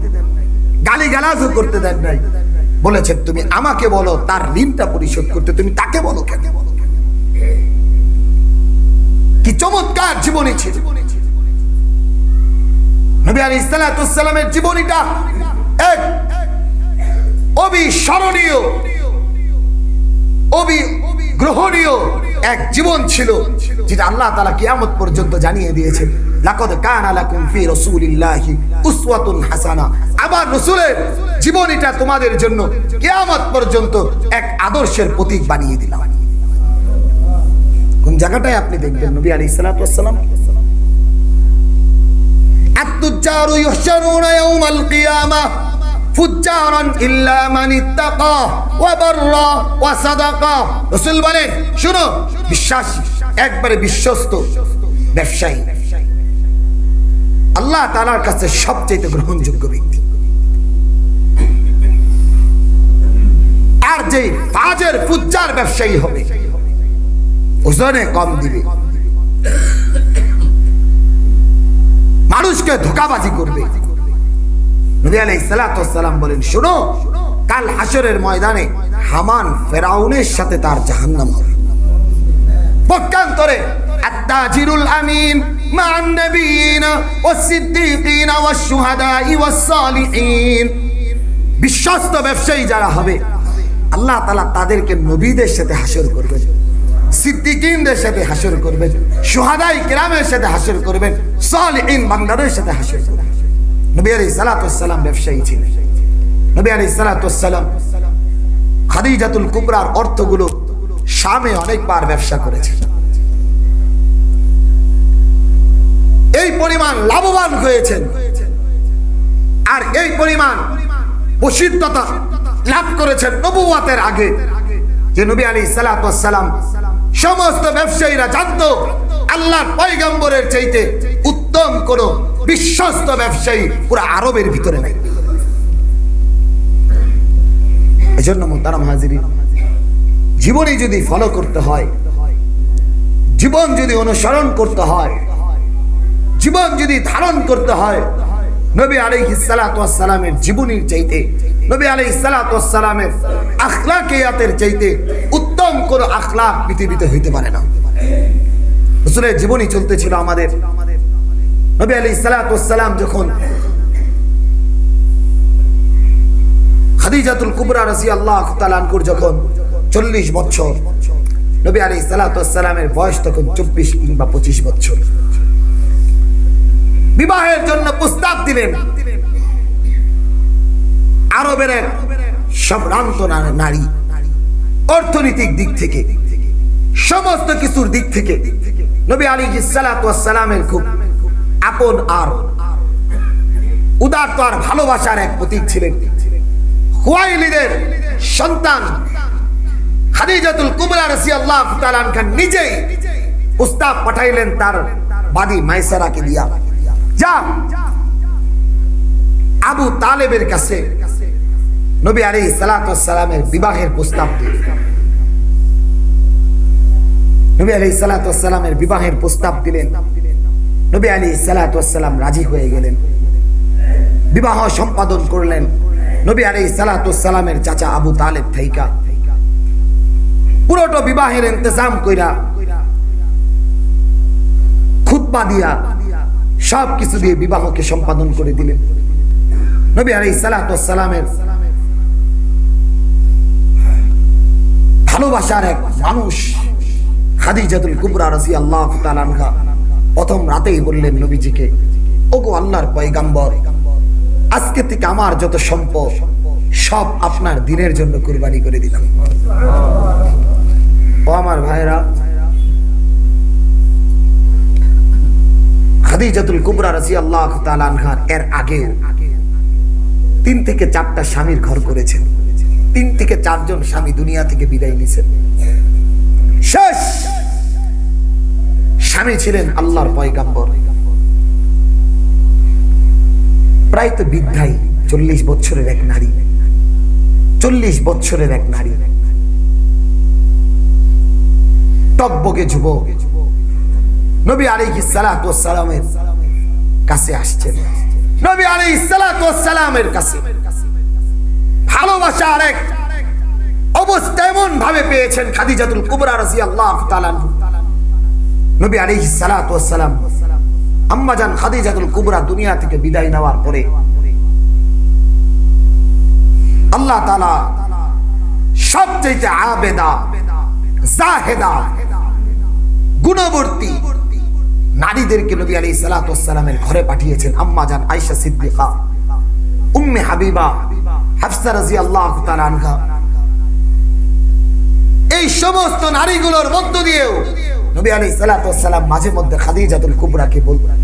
গালিগালাজও করতে দেন নাই। বলেছেন তুমি আমাকে বলো তার ঋণটা পরিশোধ করতে, তুমি তাকে বলো কেন? কি চমৎকার জীবনী ছিল নবী আলাইহিস সালাতু ওয়াস সালামের জীবনীটা। এক অবিস্মরণীয়, অবিগ্রহণীয় এক জীবন ছিল, যেটা আল্লাহ তাআলা কিয়ামত পর্যন্ত জানিয়ে দিয়েছেন, লাকাদ কানা লাকুম ফি রাসূলিল্লাহি উসওয়াতুন হাসানা। আবার রাসূলের জীবনীটা তোমাদের জন্য কিয়ামত পর্যন্ত এক আদর্শের প্রতীক বানিয়ে দিলাম। কোন জায়গাটায় আপনি দেখবেন নবী আলাইহিস সালাতু ওয়াস সালাম, আত-তুজ্জারু ইহশারুনা ইয়াউমাল কিয়ামাহ ফুজ্জারান ইল্লা মান ইত্তাকা ওয়া বাররা ওয়া সাদাকা। রাসূল বলেন, শুনো, বিশ্বাসী, একবারে বিশ্বস্ত ব্যবসায়ী আল্লাহ তাআলার কাছে সবচেয়ে গ্রহণযোগ্য ব্যক্তি, আর যে ফাজের ফুজ্জার ব্যবসায়ী হবে ওজনে কম দিবে, মানুষকে ধোঁকাবাজি করবে। নবী আলাইহিস সালাতু ওয়াস সালাম বলেন, শুনো, কাল হাশরের ময়দানে হামান ফেরাউনের সাথে তার জাহান্নাম হবে। পক্ষান্তরে আত-তাজিরুল আমিন মা'আন নাবিয়িনা ওয়াস-সিদ্দীকিনা ওয়াশ-শুহাদা'i ওয়াস-সালিহিন, বিশ্বস্ত ব্যবসায়ী যারা হবে আল্লাহ তাআলা তাদেরকে নবীদের সাথে হাশর করবেন, সিদ্দিকিনদের সাথে হাশর করবেন, শুহাদাই কিরামের সাথে হাশর করবেন, সালিহিন বান্দাদের সাথে হাশর করবেন। নবী আলাইহিস সালাতু ওয়াস সালাম ব্যবসায়ী ছিলেন। নবী আলাইহিস সালাতু ওয়াস সালাম খাদিজাতুল কুবরার অর্থগুলো শামে অনেকবার ব্যবসা করেছেন, এই পরিমাণ লাভবান হয়েছেন, আর এই পরিমাণ প্রসিদ্ধতা লাভ করেছেন নবুয়তের আগে, যে নবী আলাইহিস সালাতু ওয়াস সালাম সমস্ত ব্যবসায়ীরা জানতো আল্লাহর পয়গম্বরের চাইতে উত্তম কোন বিশ্বস্ত ব্যবসায়ী পুরো আরবের ভিতরে নাই। এজন্য মুহতারাম হাজিরিন, জীবনে যদি ফলো করতে হয়, জীবন যদি অনুসরণ করতে হয়, জীবন যদি ধারণ করতে হয়, নবী আলাইহিস সালাতু ওয়াস সালামের জীবনীর চাইতে, নবী আলাইহিস সালাতু ওয়াস সালামের আখলাকিয়াতের চাইতে উত্তম কোন আখলাক পৃথিবীতে হইতে পারে না। রাসূলের জীবনী চলতেছিল আমাদের। নবী আলাইহিস সালাতু ওয়াস সালাম যখন খাদিজাতুল কুবরা রাদিয়াল্লাহু তাআলা আনহার যখন 40 বছর, নবী আলাইহিস সালাতু ওয়াস সালামের বয়স তখন 24 কিংবা 25 বছর, বিবাহের জন্য প্রস্তাব দিলেন। আরবের এক সম্ভ্রান্ত নারী, অর্থনৈতিক দিক থেকে, সমস্ত কিছুর দিক থেকে নবী আলাইহিস সালাতু ওয়াস সালামের খুব আপন আর উদারত আর ভালোবাসার এক প্রতীক ছিলেন। খুয়াইলিদের সন্তান খাদিজাতুল কুবরা রাদিয়াল্লাহু তাআলা আনহা নিজেই প্রস্তাব পাঠাইলেন তার বাদী মাইসারাকে দিয়া, যা আবু তালেবের কাছে নবী আলাইহিস সালাতু ওয়াস সালামের বিবাহের প্রস্তাব দিলেন। নবী আলাইহিস সালাতু ওয়াস সালামের বিবাহের প্রস্তাব দিলেন। নবী আলাইহিস সালাতু ওয়াস সালাম রাজি হয়ে গেলেন, বিবাহ সম্পাদন করলেন। নবী আলাইহিস সালাতু ওয়াস সালামের চাচা আবু তালেব থাইকা পুরোটা বিবাহের ইন্তজাম কইরা, খুতবা দিয়া, সব কিছু দিয়ে বিবাহকে সম্পাদন করে দিলেন। নবী আলাইহিস সালাতু ওয়াস সালামের ভালোবাসার এক মানুষ খাদিজাতুল কুবরা রাদিয়াল্লাহু তাআলা আনহা প্রথম রাতেই বললেন নবীজিকে, ওগো আল্লাহর পয়গম্বর, আজকে থেকে আমার যত সম্পদ সব আপনার দ্বীনের জন্য কুরবানি করে দিলাম। ও আমার ভাইরা, খাদিজাতুল কুবরা রাদিয়াল্লাহু তাআলা আনহা এর আগে 3 থেকে 4টা স্বামীর ঘর করেছেন। 3 থেকে 4 জন স্বামী দুনিয়া থেকে বিদায় নিয়েছেন। শেষ স্বামী ছিলেন আল্লাহর পয়গম্বর, প্রায় তো বৃদ্ধাই, 40 বছরের এক নারী, 40 বছরের এক নারী, টকবগে যুবক নবী আলাইহিস সালাতু ওয়াস সালামের কাছে আসছেন। নবী আলাইহিস সালাতু ওয়াস সালামের কাছে ভালোবাসা আরেক অবস্থা এমন ভাবে পেয়েছেন খাদিজাতুল কুবরা রাদিয়াল্লাহু তাআলা আনহা। নবী আলাইহিস সালাতু ওয়াস সালাম আম্মা জান খাদিজাতুল কুবরা দুনিয়া থেকে বিদায় নেওয়ার পরে আল্লাহ তাআলা সবচেয়ে আবেদা, জাহেদা, গুণবর্তী নারীদেরকে নবী আলাইহিস সালাতু ওয়াস সালামের ঘরে পাঠিয়েছেন। আম্মা জান আয়েশা সিদ্দিকা, উম্মে হাবিবা, হাফসা রাদিয়াল্লাহু তাআলা আনহা, এই সমস্ত নারীগুলোর মধ্য দিয়েও নবী আলাইহিস সালাতু ওয়াস সালাম মাঝে মধ্যে খাদিজাতুল কুবরাকে বলতেন,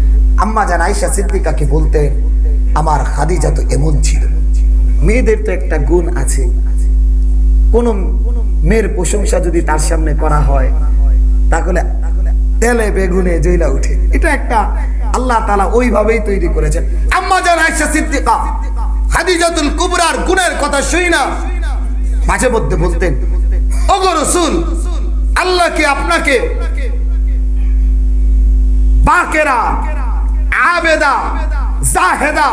আম্মা জান আয়েশা সিদ্দিকাকে বলতেন, আমার খাদিজা তো এমন ছিল। মেয়েদের তো একটা গুণ আছে, কোন মেয়ের প্রশংসা যদি তার সামনে করা হয় তাহলে তেলে বেগুনে জ্বলা উঠে। এটা একটা আল্লাহ তাআলা ওইভাবেই তৈরি করেছেন। আম্মা জান আয়েশা সিদ্দিকা খাদিজাতুল কুবরার গুণের কথা শুই না মাঝে মধ্যে বলতেন, ওগো রাসূল, আল্লাহ কি আপনাকে বাকেরা, আবেদা, জাহেদা,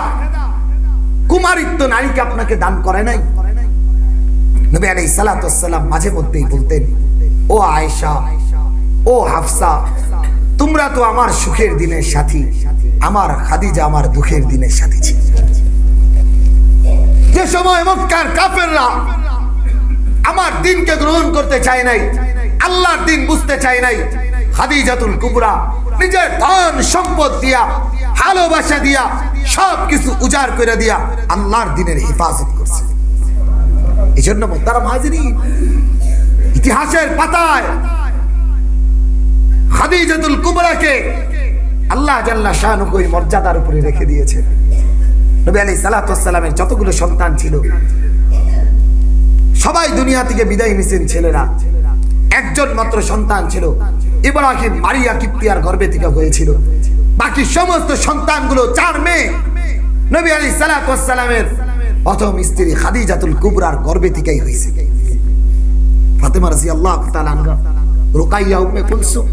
কুমারিত্ব নারীকে আপনাকে দান করে নাই? নবী আলাইহিস সালাতু ওয়াস সালাম মাঝে মধ্যেই বলতেন, ও আয়েশা, ও হাফসা, তোমরা তো আমার সুখের দিনের সাথী, আমার খাদিজা আমার দুঃখের দিনের সাথী ছিল। যে সময় মক্কার কাফেররা আমার দ্বীনকে গ্রহণ করতে চায় নাই, আল্লাহর দ্বীন বুঝতে চায় নাই, খাদিজাতুল কুবরা নিজের ধন সম্পদ দিয়া, ভালোবাসা দিয়া, সবকিছু উজাড় করে দিয়া আল্লাহর দ্বীনের হেফাজত করছে। এই জন্য মুহতারাম হাজিরিন, ইতিহাসের পাতায় খাদিজাতুল কুবরাকে আল্লাহ জাল্লা শানুহু মর্যাদার উপরে রেখে দিয়েছেন। নবী আলাইহিস সালাতু ওয়াস সালামের যতগুলো সন্তান ছিল সবাই দুনিয়া থেকে বিদায় নিয়েছেন। ছেলেরা একজন মাত্র সন্তান ছিল, ইব্রাহিম মারিয়া কিপ্তিয়ার গর্ভে থেকে হয়েছিল। বাকি সমস্ত সন্তানগুলো 4 মেয়ে নবী আলাইহিস সালাতু ওয়াস সালামের প্রথম স্ত্রী খাদিজাতুল কুবরার গর্ভে থেকেই হয়েছে। ফাতেমা রাদিয়াল্লাহু তাআলা আনহা, রুকাইয়া, উম্মে কুলসুম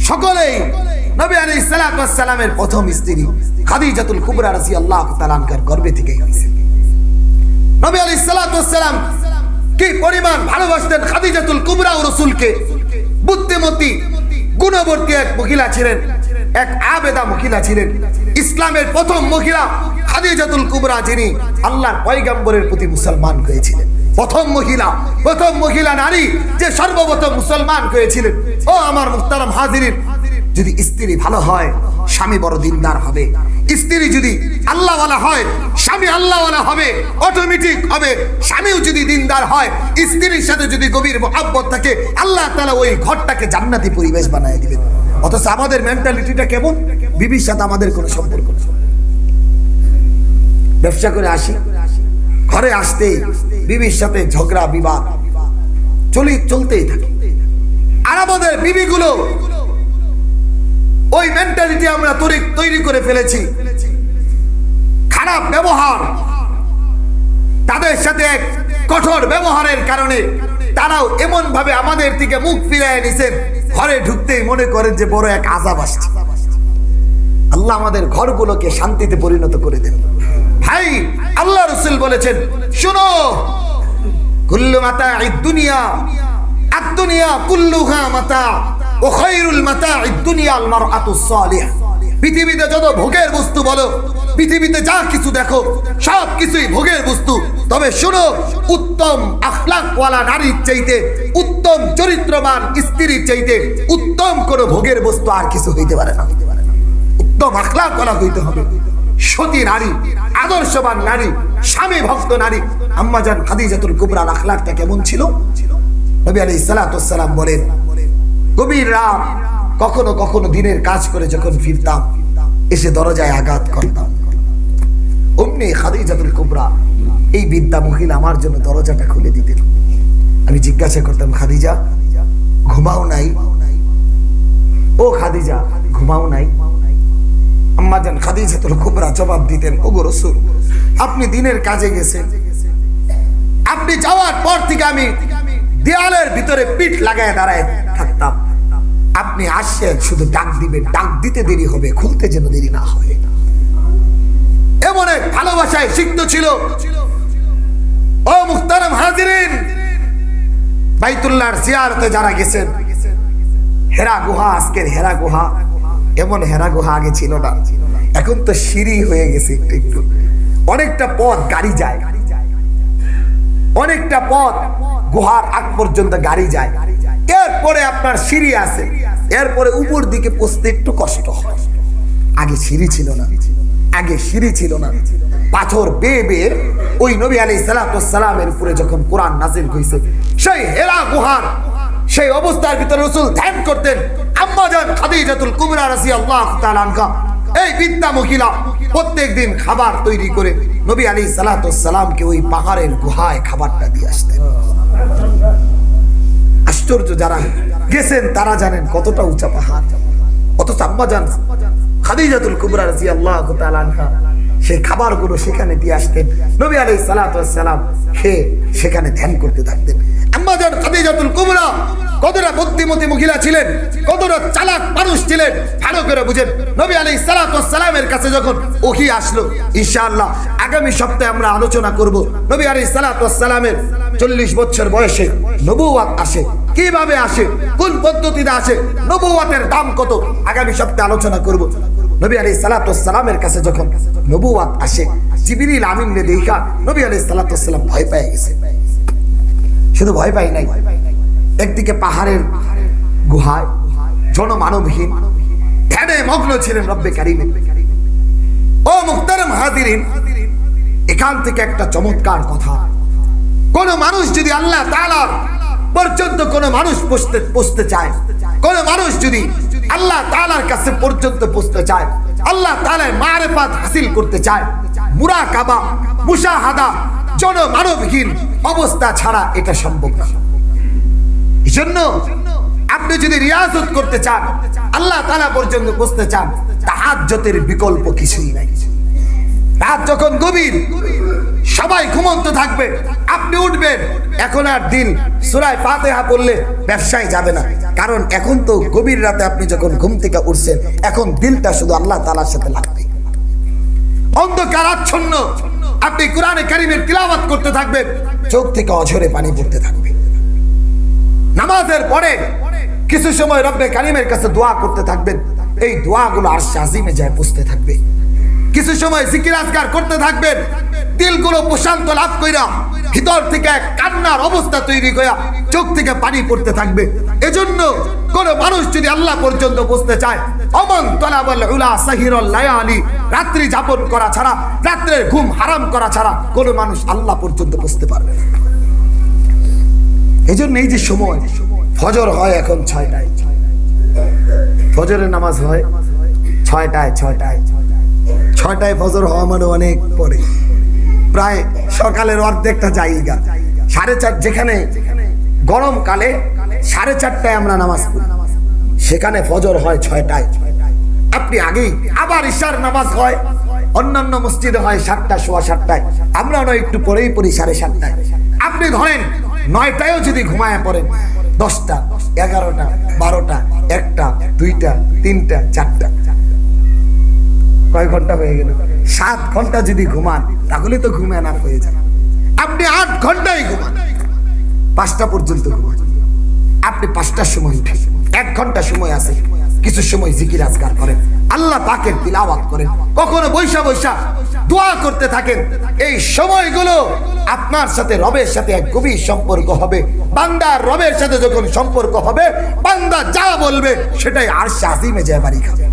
সকলেই নবী আলাইহিস সালাতু ওয়াস সালামের প্রথম স্ত্রী খাদিজাতুল কুবরা রাদিয়াল্লাহু তাআলা আনহার গর্ভে থেকেই হয়েছে। নবী আলাইহিস সালাতু ওয়াস সালাম কি পরিমাণ ভালোবাসতেন খাদিজাতুল কুবরা ও রাসূলকে। বুদ্ধিমতী, গুণবর্তী এক মহিলা ছিলেন, এক আবেদা মহিলা ছিলেন। ইসলামের প্রথম মহিলা খাদিজাতুল কুবরা, যিনি আল্লাহর পয়গম্বরের প্রতি মুসলমান হয়েছিলেন। প্রথম মহিলা নারী যে সর্বপ্রথম মুসলমান হয়েছিলেন। ও আমার মুহতারাম হাজিরিন, যদি স্ত্রী ভালো হয় স্বামী বড় দিনদার হবে, স্ত্রী যদি আল্লাহওয়ালা হয় স্বামী আল্লাহওয়ালা হবে, অটোমেটিক হবে। স্বামীও যদি দিনদার হয়, স্ত্রীর সাথে যদি গভীর মহব্বত থাকে, আল্লাহ তাআলা ওই ঘরটাকে জান্নাতি পরিবেশ বানায় দিবেন। অথচ আমাদের মেন্টালিটিটা কেমন, বিবির সাথে আমাদের কোনো সম্পর্ক নেই। ব্যবসা করে আসি, ঘরে আসতেই বিবির সাথে ঝগড়া বিবাদ চলতেই থাকে। আর আমাদের বিবিগুলো ওই মেন্টালিটি আমরা তৈরি করে ফেলেছি। খারাপ ব্যবহার, তাদের সাথে এক কঠোর ব্যবহারের কারণে তারাও এমন ভাবে আমাদের থেকে মুখ ফিরিয়ে নিছেন, ঘরে ঢুকতেই মনে করেন যে বড় এক আযাব আসছে। আল্লাহ আমাদের ঘরগুলোকে শান্তিতে পরিণত করে দেন। ভাই, আল্লাহ রাসূল বলেছেন, শুনো, কুল্লু মাতাঈদ দুনিয়া, আদ-দুনিয়া কুল্লুহা মাতা, ওয়া খায়রুল মাতাঈদ দুনিয়া আল মারআতুস সালিহা। পৃথিবীতে যত ভোগের বস্তু বলো, পৃথিবীতে যা কিছু দেখো সব কিছুই ভোগের বস্তু। তবে শোনো, উত্তম আখলাকওয়ালা নারীর চাইতে, উত্তম চরিত্রবান স্ত্রীর চাইতে উত্তম কোনো ভোগের বস্তু আর কিছু হইতে পারে না। উত্তম আখলাকওয়ালা হইতে হবে, সতী নারী, আদর্শবান নারী, স্বামী ভক্ত নারী। আম্মা জান খাদিজাতুল কুবরার আখলাকটা কেমন ছিল? নবী আলাইহিস সালাতু ওয়াস সালাম বলেন, গভীর রাত কখনো কখনো দিনের কাজ করে যখন ফিরতাম, এসে দরজায় আঘাত করতাম। অমনি খাদিজাতুল কুবরা, এই বিদ্যা মহিলা আমার জন্য দরজাটা খুলে দিতেন। আমি জিজ্ঞাসা করতাম, খাদিজা ঘুমাও নাই? ও খাদিজা ঘুমাও নাই? আম্মা জান খাদিজাতুল কুবরা জবাব দিতেন, ওগো রাসূল, আপনি দিনের কাজে গেছেন, আপনি যাওয়ার পর থেকে আমি দেয়ালের ভিতরে পিঠ লাগায় দাঁড়ায় থাকতাম। আপনি আসছেন, শুধু ডাক দিবেন, ডাক দিতে দেরি হবে, খুলতে যেন দেরি না হয়। এমন এক ভালোবাসায় সিক্ত ছিল। ও মুহতারাম হাজিরিন, বাইতুল্লাহর জিয়ারতে যারা গেছেন, হেরা গুহা, আজকের হেরা গুহা, এমন হেরা গুহা আগে ছিল না। এখন তো সিঁড়ি হয়ে গেছে একটু একটু, অনেকটা পথ গাড়ি যায়, অনেকটা পথ গুহার আগ পর্যন্ত গাড়ি যায়। এরপরে আপনার সিঁড়ি আছে, এরপরে উপর দিকে পৌঁছতে একটু কষ্ট হয়। আগে সিঁড়ি ছিল না, আগে সিঁড়ি ছিল না। পাথর বেয়ে বেয়ে ওই নবী আলাইহিস সালাতু ওয়াস সালামের উপরে যখন কোরআন নাযিল হইছে, সেই হেরা গুহার সেই অবস্থার ভিতরে রাসূল ধ্যান করতেন। আম্মা জান খাদিজাতুল কুবরা রাদিয়াল্লাহু তাআলা আনহা, এই বিদ্যা মহিলা প্রত্যেকদিন খাবার তৈরি করে নবী আলাইহিস সালাতু ওয়াস সালামকে ওই পাহাড়ের গুহায় খাবারটা দিয়ে আসতেন। আশ্চর্য, যারা গেছেন তারা জানেন কতটা উঁচা পাহাড়। অথচ আম্মা জান খাদিজাতুল কুবরা রাদিয়াল্লাহু তাআলা আনহা সেই খাবারগুলো সেখানে দিয়ে আসতেন। নবী আলাইহিস সালাতু ওয়াস সালাম খেয়ে সেখানে ধ্যান করতে থাকতেন। আম্মা জান খাদিজাতুল কুবরা কতটা বুদ্ধিমতী মহিলা ছিলেন, কতটা চালাক মানুষ ছিলেন, ভালো করে বুঝেন। নবী আলাইহিস সালাতু ওয়াস সালামের কাছে যখন ওহী আসলো, ইনশাআল্লাহ আগামী সপ্তাহে আমরা আলোচনা করব নবী আলাইহিস সালাতু ওয়াস সালামের 40 বছর বয়সে নবুয়ত আসে, কিভাবে আসে, কোন পদ্ধতিতে আসে, নবুয়তের দাম কত, আগামী সপ্তাহে আলোচনা করব। নবী আলাইহিস সালাতু ওয়াস সালামের কাছে যখন নবুয়ত আসে, জিবরিল আমিনকে দেখা নবী আলাইহিস সালাতু ওয়াস সালাম ভয় পেয়ে গেছে। শুধু ভয় পাই নাই, একদিকে পাহাড়ের গুহায় জনমানবহীন ধ্যানে মগ্ন ছিলেন রব্বে কারীম। ও মুহতারাম হাজিরিন, এখান থেকে একটা চমৎকার কথা, কোন মানুষ যদি আল্লাহ তাআলা পর্যন্ত কোন মানুষ পৌঁছতে চায়, কোন মানুষ যদি আল্লাহ তাআলার কাছে পর্যন্ত পৌঁছতে চায়, আল্লাহ তাআলার মারিফাত হাসিল করতে চায়, মুরাকাবা, মুশাহাদা জনমানবহীন অবস্থা ছাড়া এটা সম্ভব না। এজন্য আপনি যদি রিয়াজত করতে চান, আল্লাহ তাআলা পর্যন্ত পৌঁছতে চান, তাহাজ্জুদের বিকল্প কিছুই নাই। রাত যখন গভীর, সবাই ঘুমন্ত থাকবে, আপনি উঠবেন। এখন আর দিন সূরা ফাতিহা পড়লে ব্যবসায় যাবে না, কারণ এখন তো গভীর রাতে আপনি যখন ঘুম থেকে উঠছেন, এখন দিলটা শুধু আল্লাহ তাআলার সাথে লাগবে। অন্ধকার আচ্ছন্ন, আপনি কোরআনে কারীমের তিলাওয়াত করতে থাকবেন, চোখ থেকে অঝরে পানি পড়তে থাকবে। নামাজের পরে কিছু সময় রব্বে কারীমের কাছে দোয়া করতে থাকবেন, এই দোয়াগুলো আরশে আজিমে যায় পৌঁছতে থাকবে। কিছু সময় জিকির আজকার করতে থাকবেন, দিলগুলো প্রশান্ত লাভ কইরা ভিতর থেকে এক কান্নার অবস্থা তৈরি কইরা চোখ থেকে পানি পড়তে থাকবে। এজন্য কোন মানুষ যদি আল্লাহ পর্যন্ত পৌঁছতে চায়, অমন তলাবুল উলা সাহিরুল লায়ালি, রাত্রি যাপন করা ছাড়া, রাত্রের ঘুম হারাম করা ছাড়া কোন মানুষ আল্লাহ পর্যন্ত পৌঁছতে পারবে না। এজন্য এই যে সময় ফজর হয় এখন 6টায়, ফজরের নামাজ হয় 6টায় ফজর হওয়া মানে অনেক পরে, প্রায় সকালের অর্ধেকটা জায়গা। 4:30, যেখানে গরমকালে 4:30টায় আমরা নামাজ পড়ি, সেখানে ফজর হয় 6টায়। আপনি আগেই, আবার ইশার নামাজ হয় অন্যান্য মসজিদে হয় 7টা, সোয়া 7টায়, আমরা নয় একটু পরেই পড়ি 7:30টায়। আপনি ধরেন 9টায়ও যদি ঘুমায় পড়েন, 10টা, 11টা, 12টা, 1টা, 2টা, 3টা, 4টা, কয় ঘন্টা হয়ে গেল? 7 ঘন্টা যদি ঘুমান, তাহলে তো ঘুমে না হয়ে যায়। আপনি 8 ঘন্টাই ঘুমান, 5টা পর্যন্ত ঘুমান, আপনি 5টার সময় উঠে 1 ঘন্টা সময় আছে, কিছু সময় জিকির আজকার করেন, আল্লাহ পাকের তিলাওয়াত করেন, কখনো বৈশা বৈশা দোয়া করতে থাকেন। এই সময়গুলো আপনার সাথে রবের সাথে এক গভীর সম্পর্ক হবে। বান্দার রবের সাথে যখন সম্পর্ক হবে, বান্দা যা বলবে সেটাই আরশে আজিমে যায় বাড়ি খাবে।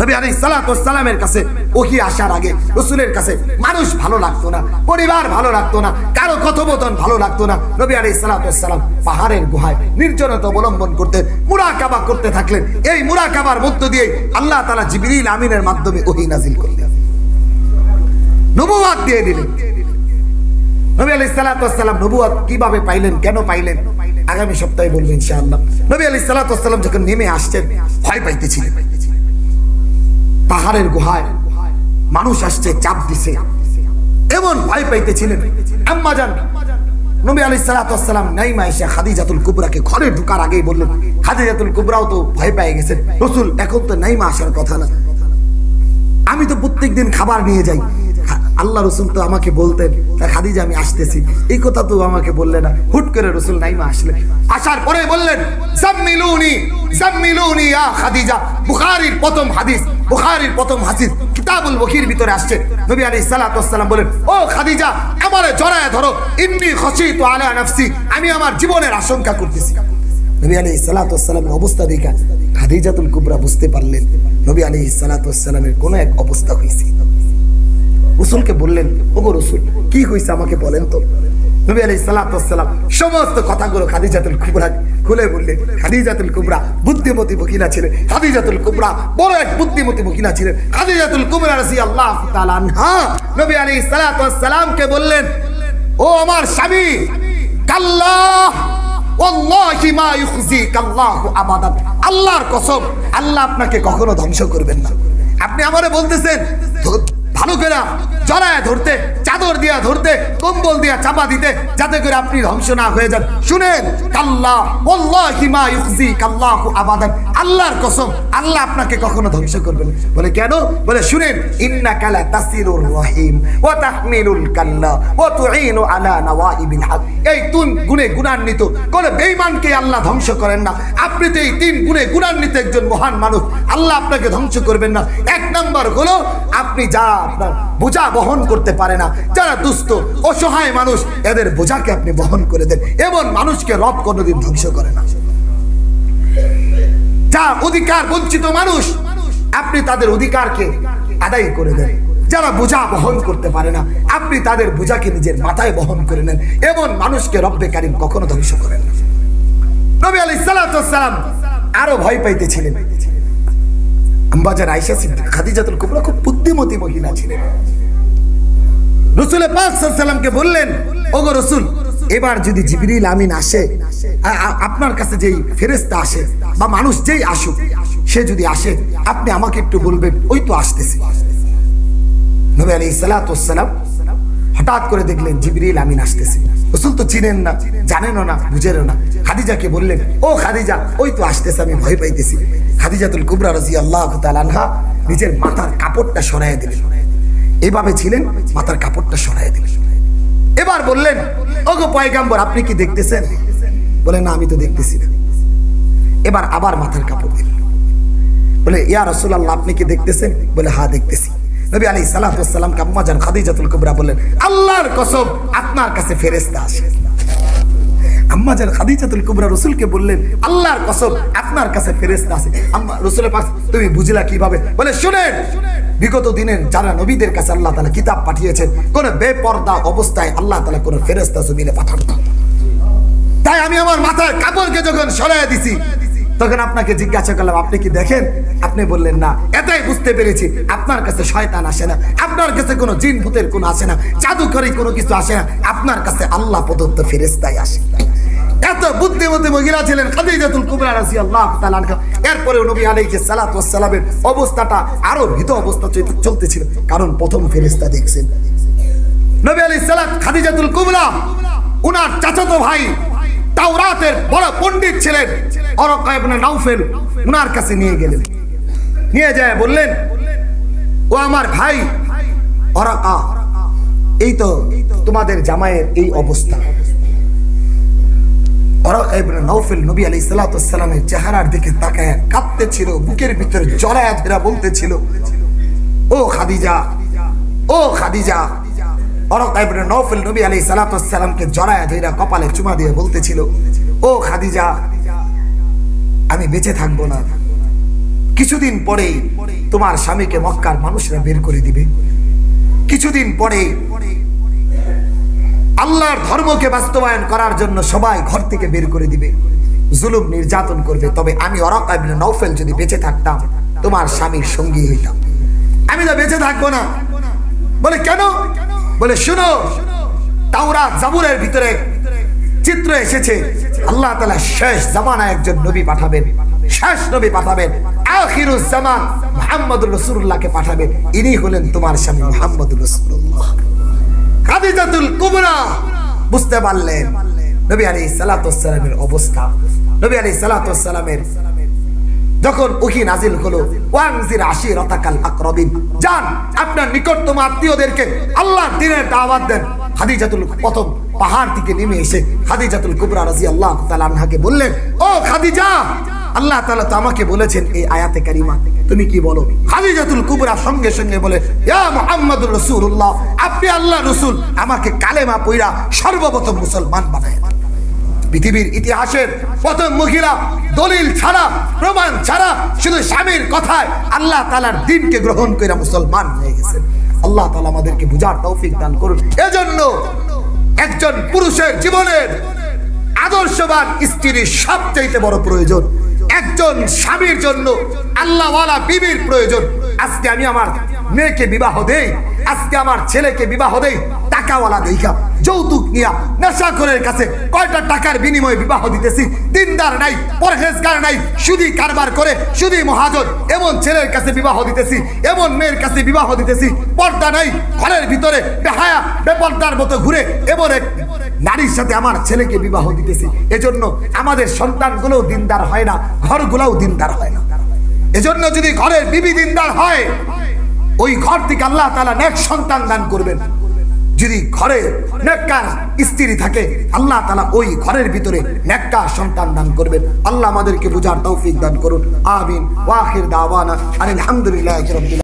নবী আলাইহিস সালাতু ওয়াস সালামের কাছে ওহী আসার আগে রাসূলের কাছে মানুষ ভালো লাগতো না, পরিবার ভালো লাগতো না, কারো কথোপকথন ভালো লাগতো না। নবী আলাইহিস সালাতু ওয়াস সালাম পাহাড়ের গুহায় নির্জনতা অবলম্বন করতেন, মুরাকাবা করতে থাকলেন। এই মুরাকাবার মধ্য দিয়ে আল্লাহ তাআলা জিবরিল আমিনের মাধ্যমে ওহী নাযিল করলেন, নবুয়ত দিয়ে দিলেন। নবী আলাইহিস সালাতু ওয়াস সালাম নবুয়ত কিভাবে পাইলেন, কেন পাইলেন, আগামী সপ্তাহে বলবো ইনশাআল্লাহ। নবী আলাইহিস সালাতু ওয়াস সালাম যখন নেমে আসছেন ভয় পাইতেছিলেন। পাহাড়ের গুহায় মানুষ আসছে, চাপ দিছে, এমন ভয় পাইতেছিলেন। আম্মা জান নবী আলাইহিস সালাতু ওয়াস সালাম নাইমা এসে খাদিজাতুল কুবরাকে ঘরে ঢোকার আগেই বললেন, খাদিজাতুল কুবরাও তো ভয় পেয়ে গেছে, রাসূল এখন তো নাইমা আসার কথা না, আমি তো প্রত্যেকদিন খাবার নিয়ে যাই, আল্লাহ রাসূল তো আমাকে বলতেন খাদিজা আমি আসতেছি, এই কথা তো আমাকে বললে না। হুট করে রাসূল নাইমা আসলেন, আসার পরে বললেন জাম্মিলুনি জাম্মিলুনি ইয়া খাদিজা। বুখারীর প্রথম হাদিস, বুখারীর প্রথম হাদিস কিতাবুল ওয়াহির ভিতরে আসছে। নবী আলাইহিস সালাতু ওয়াস সালাম বলেন, ও খাদিজা আমারে জড়ায় ধরো, ইন্নী খাশিতু আলা নাফসি, আমি আমার জীবনের আশঙ্কা করতেছি। নবী আলাইহিস সালাতু ওয়াস সালামের অবস্থা দেখে খাদিজাতুল কুবরা বুঝতে পারলেন নবী আলাইহিস সালাতু ওয়াস সালামের কোন এক অবস্থা হয়েছে। রাসূলকে বললেন, ওগো রাসূল কি হইছে আমাকে বলেন তো। নবী আলাইহিস সালাতু ওয়াস সালাম সমস্ত কথাগুলো খাদিজাতুল কুবরা খুলে বললেন। খাদিজাতুল কুবরা বুদ্ধিমতী মহিলা ছিলেন, খাদিজাতুল কুবরা বড় এক বুদ্ধিমতী মহিলা ছিলেন। খাদিজাতুল কুবরা রাদিয়াল্লাহু তাআলা আনহা নবী আলাইহিস সালাতু ওয়াস সালামকে বললেন, ও আমার স্বামী, কাল্লাহ ওয়াল্লাহি মা ইউখজিকাল্লাহু আবাদান, আল্লাহর কসম আল্লাহ আপনাকে কখনো ধ্বংস করবেন না। আপনি আমারে বলতেছেন ভালো করে জড়ায় ধরতে, চাদর দিয়া ধরতে, কম্বল দিয়া চাপা দিতে, যাতে করে আপনি ধ্বংস না হয়ে যান। শুনেন, কাল্লাহ ওয়াল্লাহি মা ইউখজিকাল্লাহু আবাদান, আল্লাহর কসম আল্লাহ আপনাকে কখনো ধ্বংস করবেন না। বলে কেন? বলে শুনেন, ইন্নাকা লা তাসিলুর রহিম ওয়া তাহমিলুল কাল্লা ওয়া তুঈনু আলা নওয়াইবিল হক। এই তিন গুণে গুণান্বিত কোন বেঈমানকে আল্লাহ ধ্বংস করেন না। আপনি তো এই তিন গুণে গুণান্বিত একজন মহান মানুষ, আল্লাহ আপনাকে ধ্বংস করবেন না। এক নাম্বার হলো আপনি যা আপনার বোঝা বহন করতে পারে না, যারা দুস্থ অসহায় মানুষ, এদের বোঝাকে আপনি বহন করে দেন। এমন মানুষকে রব কোনোদিন ধ্বংস করে না। যা অধিকার বঞ্চিত মানুষ, আপনি তাদের অধিকারকে আদায় করে দেন। যারা বোঝা বহন করতে পারে না, আপনি তাদের বোঝাকে নিজের মাথায় বহন করে নেন। এমন মানুষকে রব্বে কারীম কখনো ধ্বংস করেন না। নবী আলাইহিস সালাতু ওয়াস সালাম আরো ভয় পাইতেছিলেন। আম্মাজান আয়েশা সিদ্দিকা খাদিজাতুল কুবরা খুব বুদ্ধিমতী মহিলা ছিলেন। রাসূল পাক সাল্লাল্লাহু আলাইহি ওয়াসাল্লামকে বললেন, ওগো রাসূল, এবার যদি জিবরিল আমিন আসে, আপনার কাছে যেই ফেরেশতা আসে বা মানুষ যেই আসুক, সে যদি আসে আপনি আমাকে একটু বলবেন ওই তো আসতেছে। নবী আলাইহিস সালাতু ওয়াস সালাম হঠাৎ করে দেখলেন জিবরিল আমিন আসতেছে। রাসূল তো চিনেন না, জানেনও না, বুঝেনও না। খাদিজাকে বললেন, ও খাদিজা ওই তো আসতেছে, আমি ভয় পাইতেছি। খাদিজাতুল কুবরা রাদিয়াল্লাহু তাআলা আনহা নিজের মাথার কাপড়টা সরাইয়া দিলেন। এইভাবে ছিলেন, মাথার কাপড়টা সরাইয়া দিলেন। এবার বললেন, ওগো পয়গম্বর আপনি কি দেখতেছেন? বলে না, আমি তো দেখতেছি না। এবার আবার মাথার কাপড় দিলেন। বলে ইয়া রাসূলুল্লাহ আপনি কি দেখতেছেন? বলে হ্যাঁ দেখতেছি। নবী আলাইহিস সালাতু ওয়াস সালাম আম্মাজান খাদিজাতুল কুবরা বললেন, আল্লাহর কসম আপনার কাছে ফেরেশতা আসে। আম্মাজান খাদিজাতুল কুবরা রাসূলকে বললেন, আল্লাহর কসম আপনার কাছে ফেরেশতা আছে। আম্মা রাসূল পাক তুমি বুঝলা কিভাবে? বলে শুনেন, বিগত দিনের যারা নবীদের কাছে আল্লাহ তাআলা কিতাব পাঠিয়েছেন, কোন বেপরদা অবস্থায় আল্লাহ তাআলা কোন ফেরেশতা জমিনে পাঠান না। তাই আমি আমার মাথার কাপড়কে যখন সরাইয়া দিছি, তখন আপনাকে জিজ্ঞাসা করলাম আপনি কি দেখেন? আপনি বললেন না। এটাই বুঝতে পেরেছি আপনার কাছে শয়তান আসে না, আপনার কাছে কোনো জিন ভূতের কোনো আসে না, জাদুকরি কোনো কিছু আসে না, আপনার কাছে আল্লাহ প্রদত্ত ফেরেশতাই আসে। এত বুদ্ধিমতী মহিলা ছিলেন খাদিজাতুল কুবরা রাদিয়াল্লাহু তাআলা আনহা। এরপরে নবী আলাইহিস সালাতু ওয়াস সালামের অবস্থাটা আরো ভীত অবস্থা চলতেছিল, কারণ প্রথম ফেরেশতা দেখছেন। নবী আলাইহিস সালাত খাদিজাতুল কুবরা উনার চাচাতো ভাই তাওরাতের বড় পণ্ডিত ছিলেন ওরাকা ইবনে নাউফেল, উনার কাছে নিয়ে গেলেন। নিয়ে যায় বললেন, ও আমার ভাই ওরাকা, এই তো তোমাদের জামাইয়ের এই অবস্থা। ওয়ারাকা ইবনে নওফল নবী আলাইহিস সালাতু ওয়াস সালামের চেহারার দিকে তাকায় কাঁদতেছিল, বুকের ভিতরে জড়ায়া ধরে বলতেছিল, ও খাদিজা, ও খাদিজা। ওয়ারাকা ইবনে নওফল নবী আলাইহিস সালাতু ওয়াস সালামকে জড়ায়া ধরে কপালে চুমা দিয়ে বলতেছিল, ও খাদিজা, আমি বেঁচে থাকবো না, কিছুদিন পরেই তোমার স্বামীকে মক্কার মানুষরা বের করে দিবে, কিছুদিন পরে আল্লাহর ধর্মকে বাস্তবায়ন করার জন্য সবাই ঘর থেকে বের করে দিবে, জুলুম নির্যাতন করবে, তবে আমি ওয়ারাকা ইবনে নওফল যদি বেঁচে থাকতাম তোমার স্বামীর সঙ্গী হইতাম, আমি তো বেঁচে থাকবো না। বলে কেন? বলে শুনো, তাওরাত জাবুরের ভিতরে চিত্র এসেছে, আল্লাহ তাআলা শেষ জামানায় একজন নবী পাঠাবেন, শেষ নবী পাঠাবেন, আখিরুজ জামান মুহাম্মদুর রাসূলুল্লাহকে পাঠাবেন, ইনি হলেন তোমার স্বামী মুহাম্মদুর রাসূলুল্লাহ। খাদিজাতুল কুবরা বুঝতে পারলেন নবী আলাইহিস সালাতু ওয়াস সালামের অবস্থা। নবী আলাইহিস সালাতু ওয়াস সালামের যখন ওহী নাজিল হলো, ওয়ানজির আশিরাতাকাল আকরাবিন, যান আপনার নিকটতম আত্মীয়দেরকে আল্লাহর দ্বীনের দাওয়াত দেন। খাদিজাতুল প্রথম পাহাড় থেকে নেমে এসে খাদিজাতুল কুবরা রাদিয়াল্লাহু তাআলা আনহাকে বললেন, ও খাদিজা, আল্লাহ তাআলা তো আমাকে বলেছেন এই আয়াতে কারিমা, তুমি কি বলো? খাদিজাতুল কুবরা সঙ্গে সঙ্গে বলে, ইয়া মুহাম্মাদুর রাসূলুল্লাহ, আপনি আল্লাহর রাসূল, আমাকে কালেমা পড়া সর্বপ্রথম মুসলমান বানায়। পৃথিবীর ইতিহাসের প্রথম মহিলা দলিল ছাড়া, প্রমাণ ছাড়া, শুধু স্বামীর কথায় আল্লাহ তাআলার দ্বীনকে গ্রহণ করে মুসলমান হয়ে গেছেন। আল্লাহ তাআলা আমাদেরকে বুঝার তৌফিক দান করুন। এজন্য একজন পুরুষের জীবনের আদর্শবান স্ত্রীর সবচেয়ে বড় প্রয়োজন, একজন স্বামীর জন্য আল্লাহওয়ালা বিবির প্রয়োজন। আজকে আমি আমার মেয়েকে বিবাহ দেই, আজকে আমার ছেলেকে বিবাহ দেই টাকাওয়ালা দেখা, যৌতুক নিয়া নেশাখোরের কাছে কয়টা টাকার বিনিময়ে বিবাহ দিতেছি, দিনদার নাই, পরহেজগার নাই, সুদি কারবার করে, সুদি মহাজন, এমন ছেলের কাছে বিবাহ দিতেছি, এমন মেয়ের কাছে বিবাহ দিতেছি, পর্দা নাই, ঘরের ভিতরে বেহায়া বেপর্দার মতো ঘুরে এমন এক নারীর সাথে আমার ছেলেকে বিবাহ দিতেছি। এজন্য আমাদের সন্তানগুলোও দিনদার হয় না, ঘরগুলোও দিনদার হয় না। এজন্য যদি ঘরের বিবি দিনদার হয়, ওই ঘর থেকে আল্লাহ তাআলা নেক সন্তান দান করবেন। যদি ঘরে নেককার স্ত্রী থাকে, আল্লাহ তাআলা ওই ঘরের ভিতরে নেককার সন্তান দান করবেন। আল্লাহ আমাদেরকে বুঝার তৌফিক দান করুন। আমিন। ওয়া আখির দাওয়ানা আলহামদুলিল্লাহি রাব্বিল